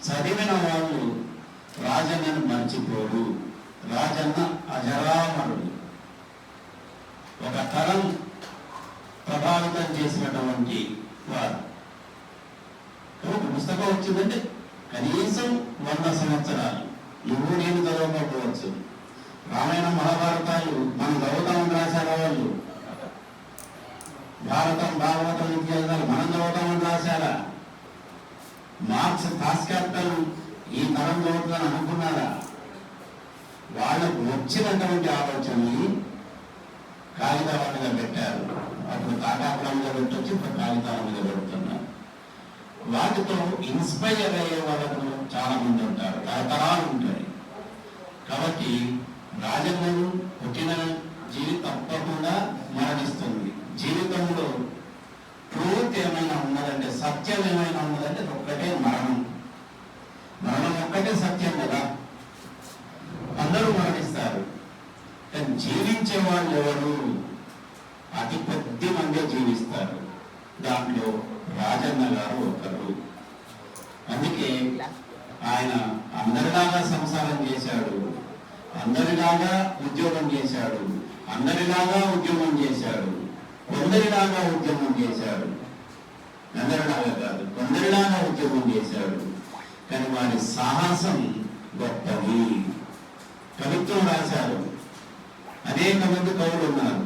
చదివిన వాళ్ళు రాజన్నను మర్చిపోరు. రాజన్న అజరామరుడు. ఒక తరం ప్రభావితం చేసినటువంటి వారు. కాబట్టి పుస్తకం వచ్చిందంటే కనీసం 100 సంవత్సరాలు. నువ్వు నేను చదవకపోవచ్చు. రామాయణ మహాభారతాలు మనం చదువుతామని రాశారు వాళ్ళు. భారతం భాగవతం ఇతిహాసాలు మనం చదువుతామని రాశారా? మార్క్స్ పాశ్చాత్యం ఈ తరం చదువుతుందని అనుకున్నారా? వాళ్ళకు వచ్చినటువంటి ఆలోచనని కాగితాల మీద పెట్టారు. అప్పుడు తాటాకుల మీద పెట్టొచ్చి ఇప్పుడు కాగితాల మీద పెడుతున్నారు. వాటితో ఇన్స్పైర్ అయ్యే వాళ్ళకు చాలా మంది ఉంటారు, తరతరాలు ఉంటాయి. కాబట్టి రాజన్నను పుట్టిన జీవితం తప్పకుండా మరణిస్తుంది. జీవితంలో ట్రూత్ ఏమైనా ఉన్నదంటే, సత్యం ఏమైనా ఉన్నదంటే ఒక్కటే మరణం. మరణం ఒక్కటే సత్యం కదా. అందరూ మరణిస్తారు, కానీ జీవించే వాళ్ళు ఎవరు? అతి కొద్ది మందే జీవిస్తారు. దాంట్లో రాజన్న గారు ఒకరు. అందుకే ఆయన అందరిలాగా సంసారం చేశాడు, అందరిలాగా ఉద్యోగం చేశాడు, అందరిలాగా ఉద్యమం చేశాడు, కొందరిలాగా ఉద్యమం చేశాడు. అందరిలాగా కాదు, కొందరిలాగా ఉద్యమం చేశాడు. కానీ వారి సాహసం గొప్పది. కవిత్వం రాశారు, అనేక మంది కవులు ఉన్నారు.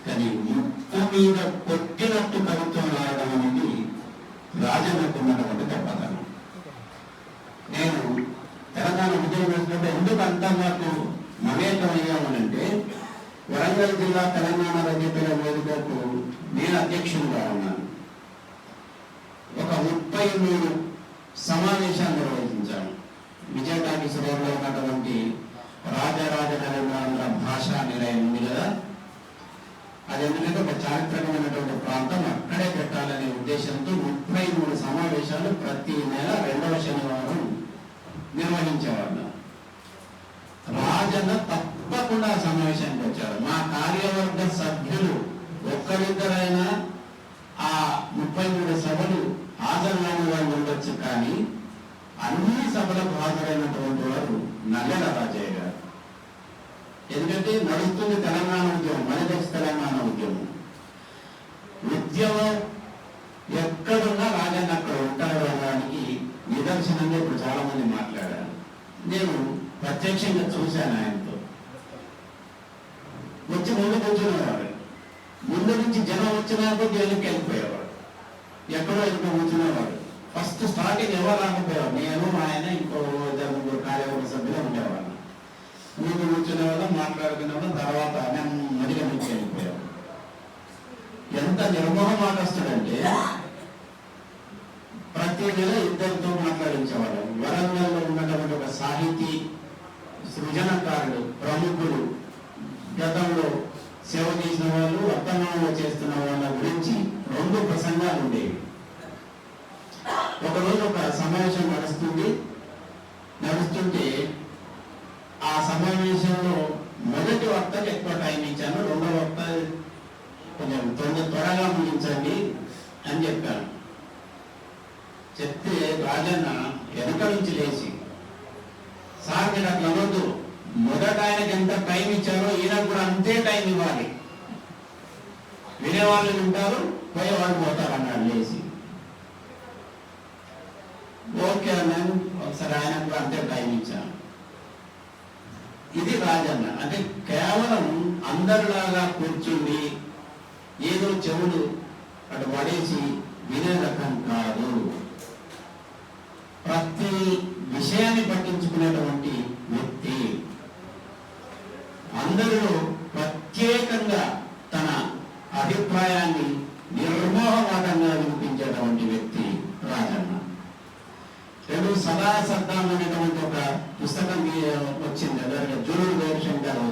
కానీ ముక్కు మీద కొట్టినట్టు కవిత్వం రాయడం అనేది రాజన్నకు ఉన్నటువంటి గొప్పతనం. నేను తెలంగాణ ఉద్యమం చేసినప్పుడు ఎందుకు అంతా నాకు మమేకమయ్యామనంటే, వరంగల్ జిల్లా తెలంగాణ రచయితల వేదికకు నేను అధ్యక్షుడిగా ఉన్నాను. ఒక 33 సమావేశాలు నిర్వహించాను. విజయటాకీశ్వరంలో ఉన్నటువంటి రాజరాజ నరేంద్ర భాషా నిలయం ఉంది కదా, అది ఎందుకంటే ఒక చారిత్రకమైనటువంటి ప్రాంతం, అక్కడే పెట్టాలనే ఉద్దేశంతో 33 సమావేశాలు ప్రతి నెల 2వ శనివారం నిర్వహించేవాళ్ళు. రాజన్న తప్పకుండా సమావేశానికి వచ్చారు. మా కార్యవర్గ సభ్యులు ఒక్కరిద్దరైనా ఆ 33 సభలు హాజరైన వాళ్ళు ఉండొచ్చు, కానీ అన్ని సభలకు హాజరైనటువంటి వారు నల్లెల రాజయ్య గారు. ఎందుకంటే నడుస్తుంది తెలంగాణ ఉద్యమం, మనదేశ తెలంగాణ ఉద్యమం. ఉద్యమం ఎక్కడున్నా రాజన్న అక్కడ ఉంటాడు అనడానికి నిదర్శనంగా ఇప్పుడు చాలా మంది మాట్లాడారు. నేను ప్రత్యక్షంగా చూశాను. ఆయనతో వచ్చి ముందు కూర్చునేవాడు. ముందు నుంచి జనం వచ్చినాక జైలుకి వెళ్ళిపోయేవాడు, ఎక్కడో ఇంకో కూర్చునేవాడు. ఫస్ట్ స్టార్టింగ్ ఎవరు రాకపోయేవాడు, నేను ఆయన ఇంకో 2 కార్యవర్గ సభ్యులు ఉండేవాడు. ముందు కూర్చునేవాళ్ళం, మాట్లాడుకునేవాళ్ళం. తర్వాత నెమ్మదిగా నుంచి వెళ్ళిపోయేవాడు. ఎంత నిర్మోహమాటస్తుడంటే ప్రతి నెల ఇద్దరితో మాట్లాడించేవాడు. వరంగల్లో ఉన్నటువంటి ఒక సాహితీ సృజనకారుడు, ప్రముఖులు, గతంలో సేవ చేసిన వాళ్ళు, వర్తమానంలో చేస్తున్న వాళ్ళ గురించి 2 ప్రసంగాలు ఉండేవి. ఒకరోజు ఒక సమావేశం నడుస్తుంటే ఆ సమావేశంలో మొదటి వక్తకి ఎక్కువ టైం ఇచ్చాను, 2వ వక్త కొంచెం త్వరగా ముగించండి అని చెప్పాను. చెప్తే రాజన్న వెనక నుంచి లేచి, సార్ మీరు అట్లా అనొద్దు, మొదట ఆయనకి ఎంత టైం ఇచ్చారో ఈయనకు కూడా అంతే టైం ఇవ్వాలి. వినేవాళ్ళు వింటారు, పోయేవాళ్ళు పోతారు అన్నాడు లేచి. ఓకే అన్నాను. ఒకసారి ఆయనకు కూడా అంతే టైం ఇచ్చాను. ఇది రాజన్న అంటే కేవలం అందరిలాగా కూర్చుండి ఏదో చెవులు అటు పడేసి వినే రకం కాదు. ప్రతి విషయాన్ని పట్టించుకునేటువంటి వ్యక్తి, అందరిలో ప్రత్యేకంగా తన అభిప్రాయాన్ని నిర్మోహమాటంగా వినిపించేటువంటి వ్యక్తి రాజన్న. సదా సద్దాం అనేటువంటి ఒక పుస్తకం వచ్చింది జూలూరు జయశంకర్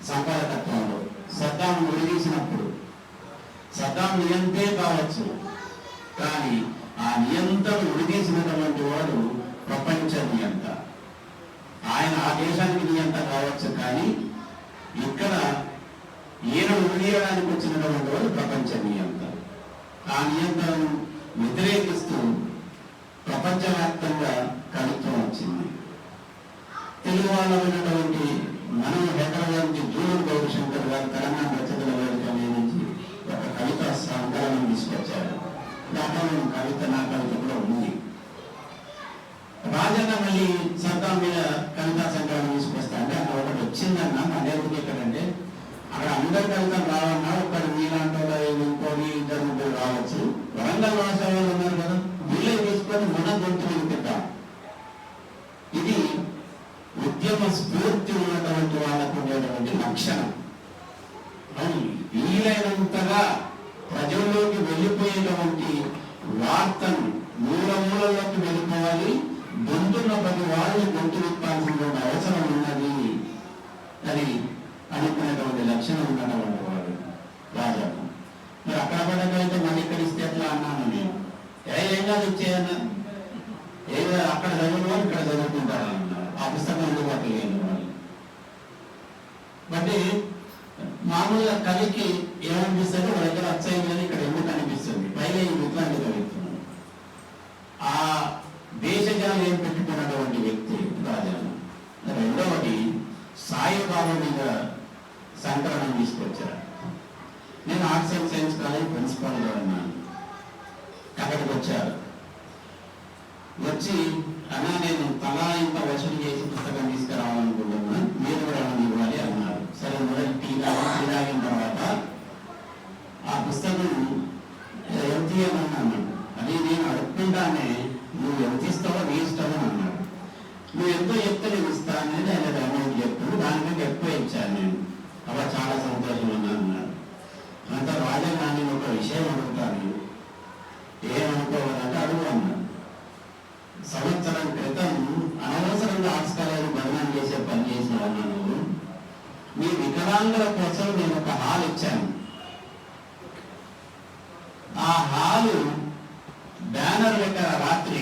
సంపాదకత్వంలో. సద్దాం విడదీసినప్పుడు సద్దాం నియంతే కావచ్చు, కానీ ఆ నియంత్రణ విడదీసినటువంటి వాడు ప్రపంచ నియంత. ఆయన ఆ దేశానికి నియంత కావచ్చు, కానీ ఇక్కడ ఈయన విడదీయడానికి వచ్చినటువంటి వాడు ప్రపంచ నియంత. ఆ నియంత్రణను వ్యతిరేకిస్తూ ప్రపంచవ్యాప్తంగా కవిత్వం తెలుగు వాళ్ళమైనటువంటి మనం హైదరాబాద్ నుంచి జూలూరు గౌరీశంకర్ గారు తెలంగాణ రచయితల వేదిక నుంచి ఒక కవిత సంకలనం తీసుకొచ్చారు. దాంట్లో నా కవిత కూడా ఉంది. రాజన్న మళ్ళీ సర్దాం మీద కవితా సంకలనం తీసుకొస్తా అంటే అక్కడ ఒకటి వచ్చిందన్న మళ్ళీ ఎక్కడంటే అక్కడ అందరి కవితలు రావన్నా ఒకటి మీలాంటి ఇంకోటి ఇద్దరు ముగ్గురు రావచ్చు. వరంగల్ వాస్తవాలు ఉన్నారు కదా, వీళ్ళే తీసుకొని మన గొంతు వినిపిద్దాం. ఇది ఉద్యమ స్ఫూర్తి ఉన్నటువంటి వాళ్ళకు ఉండేటువంటి లక్షణం. వీలైనంతగా ప్రజల్లోకి వెళ్ళిపోయేటువంటి వార్తను మూలమూలలోకి వెళ్ళిపోవాలి. గొంతున్న ప్రతి వాళ్ళు గొంతు విప్పాల్సినటువంటి అవసరం ఉన్నది అని అనుకునేటువంటి లక్షణం ఉన్నటువంటి వాడు రాజన్న. మరి అక్కడ పడకైతే మళ్ళీ ఇక్కడ ఇస్తే ఎట్లా అన్నాను నేను. ఏం కాదు ఇచ్చేయన్నా, ఏదో అక్కడ చదువులు ఇక్కడ చదువుకుంటారు అన్నారు. ఆ పుస్తకం అందుబాటు లేని వాళ్ళు. బట్టి మామూలుగా కవికి ఏమనిపిస్తుంది, వాళ్ళ దగ్గర అచ్చయిందని ఇక్కడ ఎందుకు అనిపిస్తుంది. పైగా ఈ ఇట్లాంటి కవిత్వం ఆ దేశజాలు ఏం పెట్టుకున్నటువంటి వ్యక్తి రాజన్న. రెండవది సాయిబాబా మీద సంకలనం తీసుకొచ్చారు. నేను ఆర్ట్స్ అండ్ సైన్స్ కాలేజ్ ప్రిన్సిపాల్గా ఉన్నాను. అక్కడికి వచ్చారు. వచ్చి అన్నా నేను తలా ఇంత వసూలు చేసి పుస్తకం తీసుకురావాలనుకుంటున్నా, మీరు కూడా ఇవ్వాలి అన్నారు. సరే మొదటి టీ తాగిన తర్వాత ఆ పుస్తకం ఎంత ఇవ్వమన్నాను. అది నేను అడుక్కుంటానే, నువ్వు ఎంత ఇస్తావో నీ ఇస్తావని అన్నాడు. నువ్వు ఎంతో చెప్తే నేను ఇస్తాను అనేది ఆయన అమౌంట్ చెప్తాను, దానికంటే ఎక్కువ ఇచ్చాను నేను. అలా చాలా సంతోషం అన్నాడు. అంత రాజన్న నేను ఒక విషయం అడుగుతాను, ఏమనుకోవాలంటే అడుగు అన్నాడు. సంవత్సరం క్రితం అనవసరంగా ఆర్ట్స్ కాలేజీ బదనాం చేసే పని చేసిన నువ్వు. మీ వికలాంగుల కోసం నేను ఒక హాల్ ఇచ్చాను. ఆ హాలు బ్యానర్ పెట్టారు. రాత్రి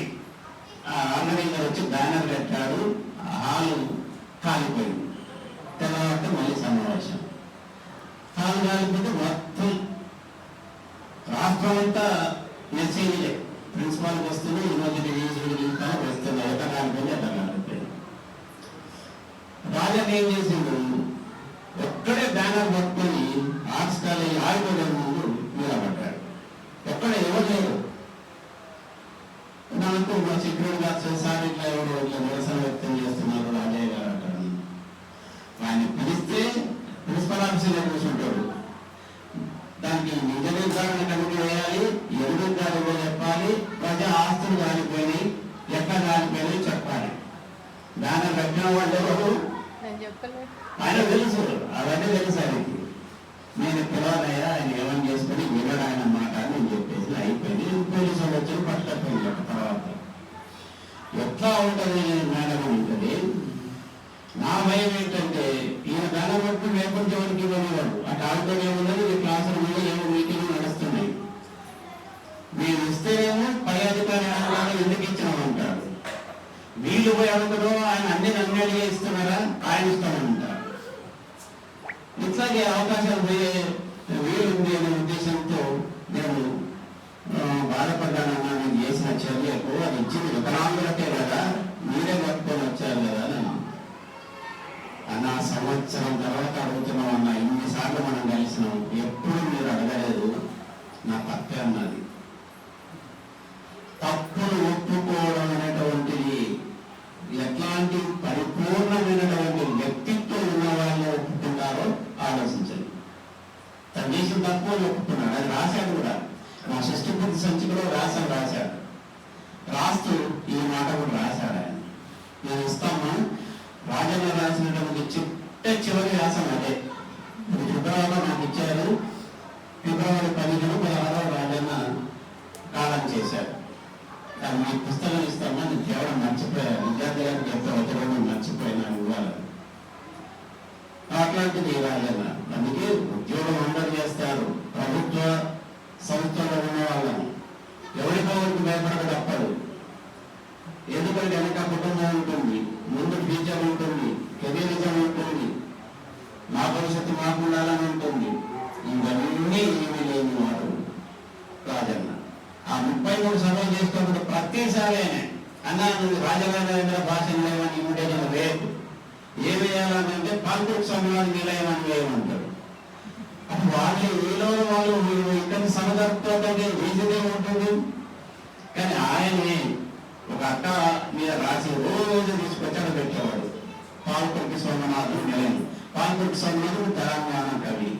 ఆర్గనైజ్ వచ్చి బ్యానర్ పెట్టాడు. ఆ హాలు కాలిపోయింది. తెల్లవారితే మళ్ళీ సమావేశం. హాలు కాలిపోతే మొత్తం రాష్ట్రం అంతా మెసేజ్లే. ప్రిన్సిపాల్కి వస్తున్నాయి, యూనివర్సిటీ వస్తున్నాయి. ఎట్లా కాలిపోయింది ఎట్లా కాలిపోయింది. రాజన్ ఏం చేసిండు, ఒక్కడే బ్యానర్ పట్టుకొని ఆర్ట్స్ కాలేజ్ ఆడిపోయే ముందు నిలబడ్డాడు. ఎక్కడ ఎవరు లేరు. నాకు మా సెక్యూరిటీ గార్డ్స్ సార్ ఇట్లా ఎవరు ఇట్లా నిరసన వ్యక్తం చేస్తున్నారు రాజయ్య గారు అంటారు. ఆయన పిలిస్తే ప్రిన్సిపల్ ఆఫీసర్ కూర్చుంటాడు. దానికి నిజ నిర్ధారణ కమిటీ వేయాలి, ఎందుకు గాలిపో చెప్పాలి, ప్రజా ఆస్తులు కాలిపోయినాయి, ఎట్లా కాలిపోయినాయి చెప్పాలి. దాన్ని కట్టిన వాళ్ళు ఎవరు ఆయన తెలుసు, అవన్నీ తెలుసు ఆయనకి. నేను పిలవాలయ్యా, ఆయన ఏమని చేసుకుని వినడు ఆయన మాట అని చెప్పేసి అయిపోయింది. పోలీసు వాళ్ళు వచ్చి పట్టకపోయింది. తర్వాత ఎట్లా ఉంటుంది మేడం ఉంటుంది. నా భయం ఏంటంటే ఈయన మేడం పట్టు లేకుంటే ఎవరికి ఇవ్వనివాడు. అటు ఆడుతూనే ఉన్నది, ఈ క్లాసు రూమ్లో ఏమో మీటింగ్లు నడుస్తున్నాయి. మీరు ఇస్తేనేమో పై అధికారి ఎందుకు ఇచ్చినామంటారు. వీళ్ళు పోయి అడుగుతారో ఆయన అన్ని నన్ను ఇస్తున్నారా, ఆయన ఇస్తామంటారు. ఇట్లాగే అవకాశాలు పోయే వీలుంది అనే ఉద్దేశంతో నేను బాధపడ్డానన్నా. నేను చేసిన చర్యకు అది ఇచ్చింది వికలాంగులకే కదా, మీరే పట్టుకొని వచ్చారు కదా అన్న. సంవత్సరం తర్వాత అడుగుతున్నాం అన్న, ఇన్నిసార్లు మనం కలిసినాం, ఎప్పుడు మీరు అడగలేదు. నా తప్పే అన్నది. తప్పును ఒప్పుకోవడం అనేటువంటిది ఎట్లాంటి పరిపూర్ణమైనటువంటి వ్యక్తిత్వం ఉన్న వాళ్ళు ఒప్పుకుంటారో ఆలోచించండి. తన దేశం తక్కువ ఒప్పుకున్నాడు, అది రాశాడు కూడా. మా షష్ఠి బుద్ధి సంచికలో రాశాడు. రాస్తూ ఈ మాట కూడా రాశాడు ఆయన. నేను ఇస్తామా రాజన్న రాసినటువంటి చివరి వ్యాసం అదే. ఫిబ్రవరిలో నాకు ఇచ్చారు. ఫిబ్రవరి 15-16 రాజన్న కాలం చేశారు. అది మీ పుస్తకం ఇస్తామా, నేను కేవలం మర్చిపోయాను. విద్యార్థులకు చెప్తే వచ్చి మర్చిపోయినాను ఇవ్వాలి. అట్లాంటిది రాజన్న. అందుకే ఉద్యోగం అందరూ చేస్తారు. ప్రభుత్వ సంస్థలో ఉన్న వాళ్ళని ఎవరికొవరికి భయపడక తప్పదు. ఎందుకంటే వెనక కుటుంబం ఉంటుంది, ముందు ఫ్యూచర్ ఉంటుంది, కెరీరిజం ఉంటుంది, మా భవిష్యత్తు మాకు ఉండాలని ఉంటుంది. ఇవన్నీ ఏమీ లేని వాడు రాజన్న. ఆ 33 సభలు చేసుకున్నప్పుడు ప్రతిసారి అన్నా నువ్వు రాజరాజేంద్ర భాష లేవని ఇన్విటేషన్ రేపు ఏ వేయాలంటే పాల్గొట్టు స్వామివారి నిలయం అని వేయమంటారు. వాళ్ళు ఏలో వాళ్ళు ఇక్కడ సమదర్పంటే ఈజీగా ఉంటుంది. కానీ ఆయనే ఒక అట్ట మీద రాసి రోజు తీసుకొచ్చాడు పెట్టేవాడు. పాల్కొట్టి సోమనాథుడు నిలయం. పాల్కొట్టి సోమనాథుడు తెలంగాణ కవి.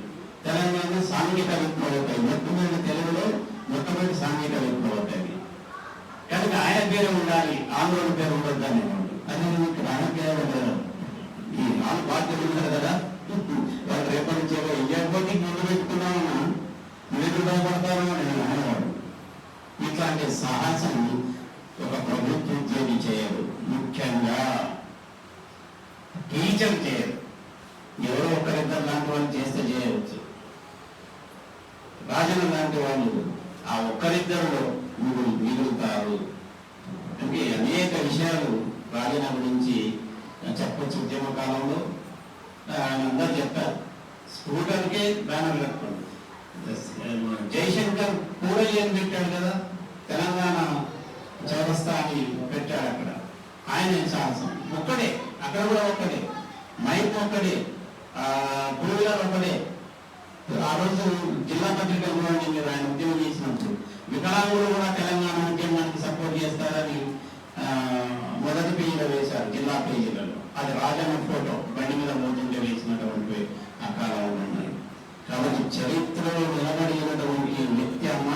తెలంగాణ సాంఘిక విప్లవ మొట్టమొదటి తెలుగులో మొట్టమొదటి సాంఘిక విప్లవ కవి. కనుక ఆయన పేరు ఉండాలి, ఆంధ్రుల పేరు ఉండొద్దు అనేవాడు. అదే ఇక్కడ ఆయన పేరు ఉండదు. ఈ నాలుగు పార్టీలు ఉన్నారు కదా, వాళ్ళు రేపటి నుంచి ఎవ్వరికి ముందు పెట్టుకున్నామన్నా మీరు భయపడతారు అని అనేవాడు. ఇట్లాంటి సాహసం ఒక ప్రభుత్వ ఉద్యోగి చేయరు, ముఖ్యంగా టీచర్ చేయరు. ఎవరో ఒకరిద్దరు లాంటి వాళ్ళు చేస్తే చేయవచ్చు. రాజన్న లాంటి వాళ్ళు ఆ ఒక్కరిద్దరిలో మిగులుతారు. అంటే అనేక విషయాలు రాజన్న గురించి చెప్పచ్చు. ఉద్యమ కాలంలో ఆయన అందరూ చెప్పారు. స్కూటర్కే బ్యానర్ కట్టుకోండి. జయశంకర్ కూడలి అని పెట్టాడు కదా, తెలంగాణ చౌరస్తా అని పెట్టాడు. అక్కడ ఆయన సాహసం ఒక్కడే, అక్కడ కూడా ఒక్కడే, మైక్ ఒక్కడే, టూ వీలర్ ఒకటే. ఆ రోజు జిల్లా పత్రికలు కూడా మీరు ఆయన ఉద్యోగం చేసినప్పుడు వికలాంగులు కూడా తెలంగాణ ఉద్యమానికి సపోర్ట్ చేస్తారని మొదటి పేజీలో వేశారు, జిల్లా పేజీలలో. అది రాజన్న ఫోటో బండి మీద మోతుంటే వేసినటువంటి ఆ కాలంలో ఉన్నాయి. కాబట్టి చరిత్రలో నిలబడినటువంటి వ్యక్తి అమ్మ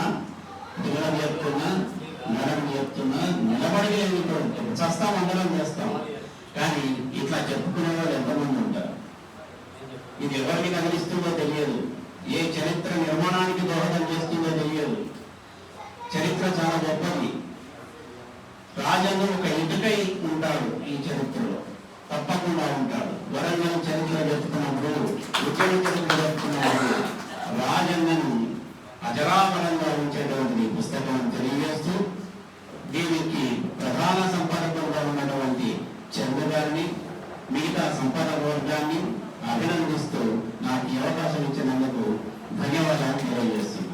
పిల్లలు చెప్తున్నా, మేడం చెప్తున్నా, నిలబడలేనిటువంటి చస్తాం, అందరం చేస్తాం. కానీ ఇట్లా చెప్పుకునే వాళ్ళు ఎంతమంది ఉంటారు? ఇది ఎవరికి తగిలిస్తుందో తెలియదు, ఏ చరిత్ర నిర్మాణానికి దోహదం చేస్తుందో తెలియదు. చరిత్ర చాలా గొప్పది. రాజన్న ఒక ఇటుకై ఉంటాడు ఈ చరిత్రలో, తప్పకుండా ఉంటాడు. వరంగల్ చరిత్ర చెప్తున్నప్పుడు, ఉద్యమ చరిత్ర చెప్తున్నప్పుడు రాజన్నను అజరామరంగా ఉంచేటువంటి పుస్తకం తెలియజేస్తూ, దీనికి ప్రధాన సంపాదకులుగా ఉన్నటువంటి చంద్ర గారిని, మిగతా సంపాదక వర్గాన్ని అభినందిస్తూ నాకు ఈ అవకాశం ఇచ్చినందుకు ధన్యవాదాలు తెలియజేస్తున్నాను.